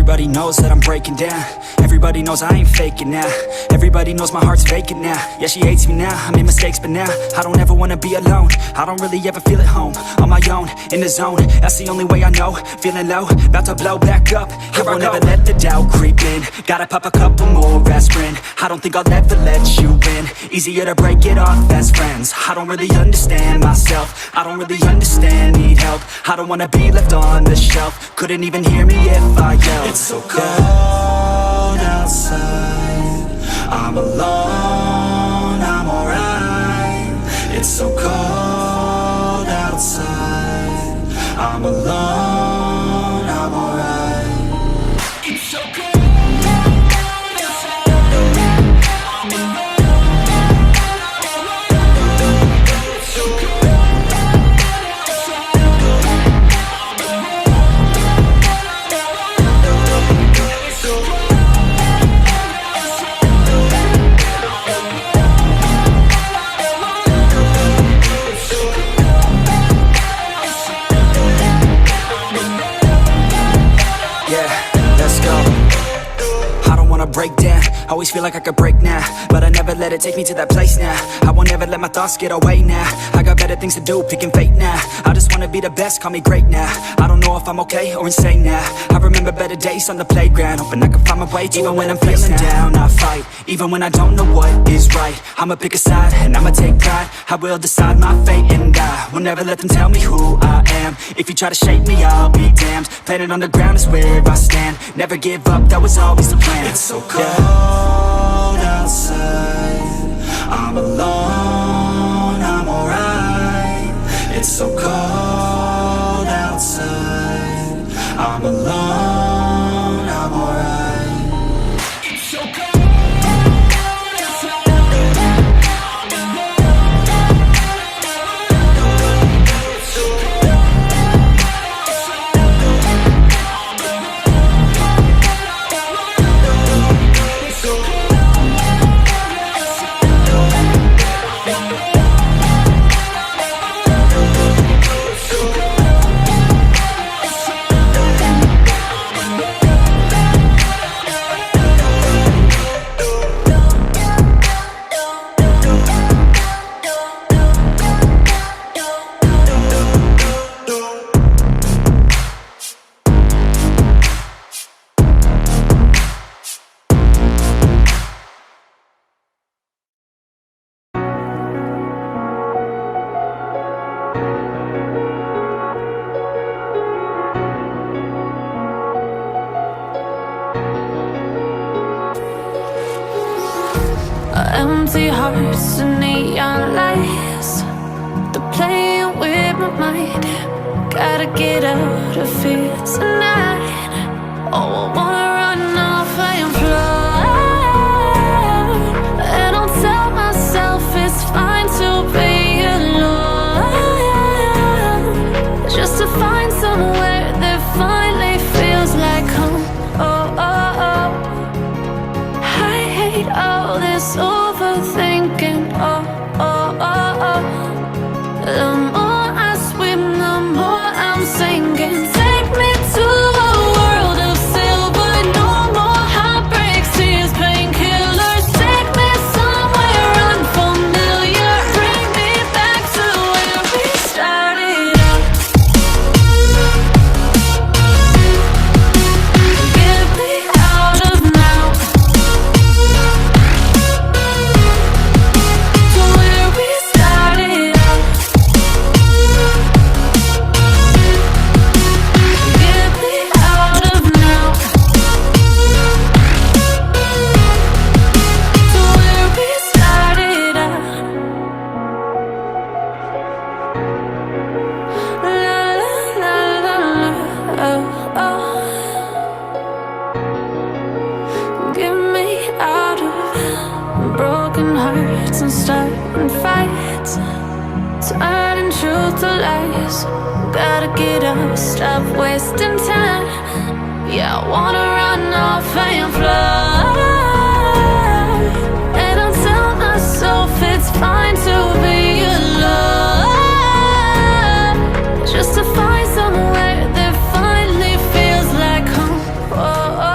Everybody knows that I'm breaking down. Everybody knows I ain't faking now. Everybody knows my heart's vacant now. Yeah, she hates me now, I made mistakes, but now I don't ever wanna be alone. I don't really ever feel at home. On my own, in the zone, that's the only way I know. Feeling low, about to blow back up. I won't ever let the doubt creep in. Gotta pop a couple more aspirin. I don't think I'll ever let you in. Easier to break it off as friends. I don't really understand myself. I don't really understand, need help. I don't wanna be left on the shelf. Couldn't even hear me if I yelled. It's so cold outside, I'm alone, I'm alright. It's so cold outside, I'm alone, I'm alright. It's so cold. Break down, always feel like I could break now, but I never let it take me to that place now. I won't ever let my thoughts get away now. I got better things to do, picking fate now. I just wanna be the best, call me great now. I don't know if I'm okay or insane now. I remember better days on the playground, hoping I can find my way to even when I'm feeling down. I fight, even when I don't know what is right. I'ma pick a side, and I'ma take pride. I will decide my fate, and I will never let them tell me who I am. If you try to shake me, I'll be damned. Planet on the ground is where I stand. Never give up, that was always the plan. It's so cold outside, I'm alone, I'm alright. It's so cold outside, I'm alone, I'm alright. It's so cold. Empty hearts and neon lights, they're playing with my mind. Gotta get out of here tonight. Oh, I wanna run off and fly. And I'll tell myself it's fine to be alone, just to find somewhere that finally feels like home. Oh, oh, oh. I hate all this overthinking. Oh, oh, oh, oh. The more I swim, the more I'm sinking. Take me to a world of silver. No more heartbreaks, tears, painkillers. Take me somewhere unfamiliar. Bring me back to where we started out. Get me out of now. To where we started out. Get me out of now. To where we started out. La la la la la. Oh, oh. Get me out of broken hearts and starting fights, turning truth to lies. Gotta get up, stop wasting time. Yeah, I wanna run off and fly. And I'll tell myself it's fine to be alone, just to find somewhere that finally feels like home. Oh, oh,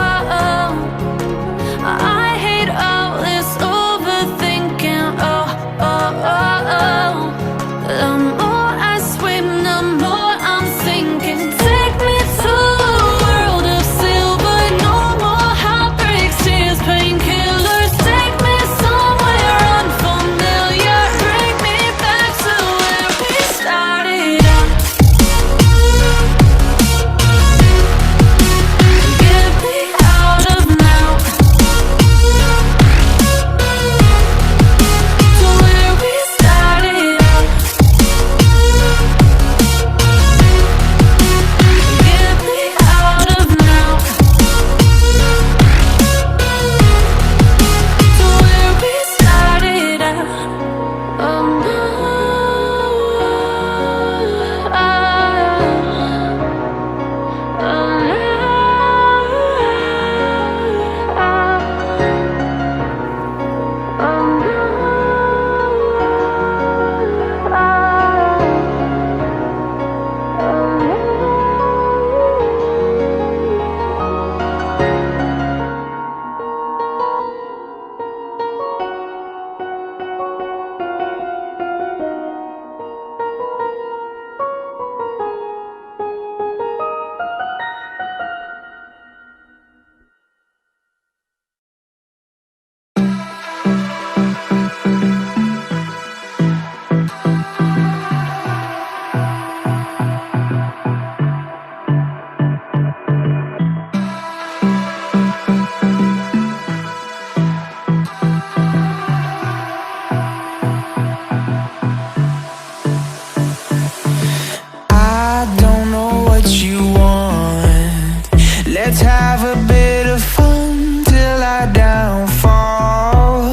Let's have a bit of fun till I downfall.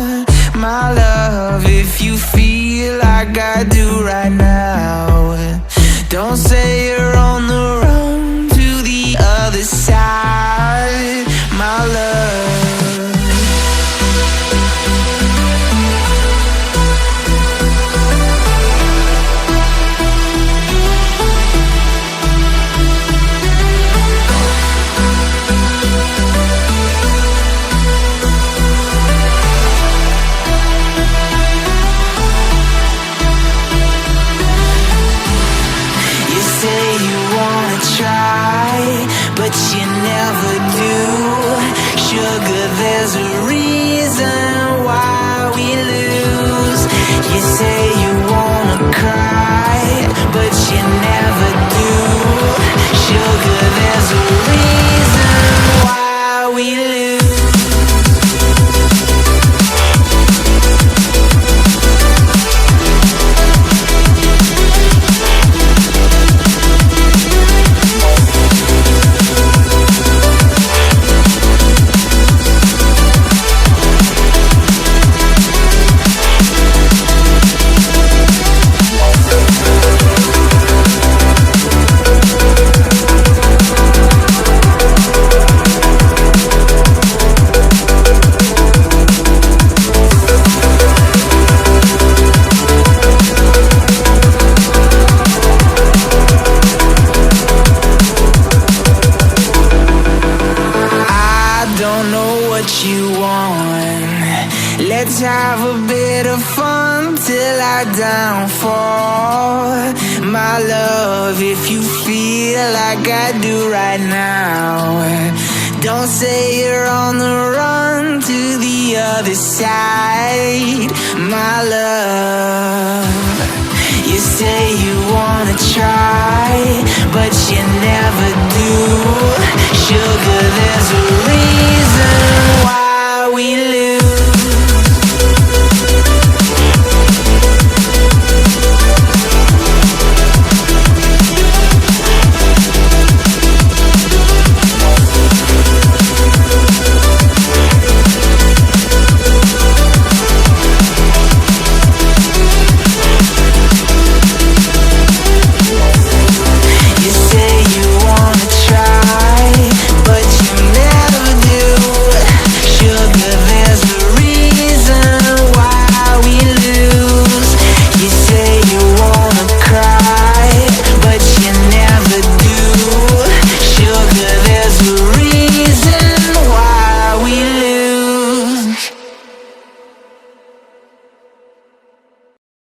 My love, if you feel like I do right now, don't say you're on the run to the other side, my love. But you never do. Sugar, there's a reason why we lose. You say you wanna cry, but you never do. Sugar, there's a reason why we lose. Let's have a bit of fun till I downfall. My love, if you feel like I do right now, don't say you're on the run to the other side, my love. You say you wanna try, but you never do. Sugar,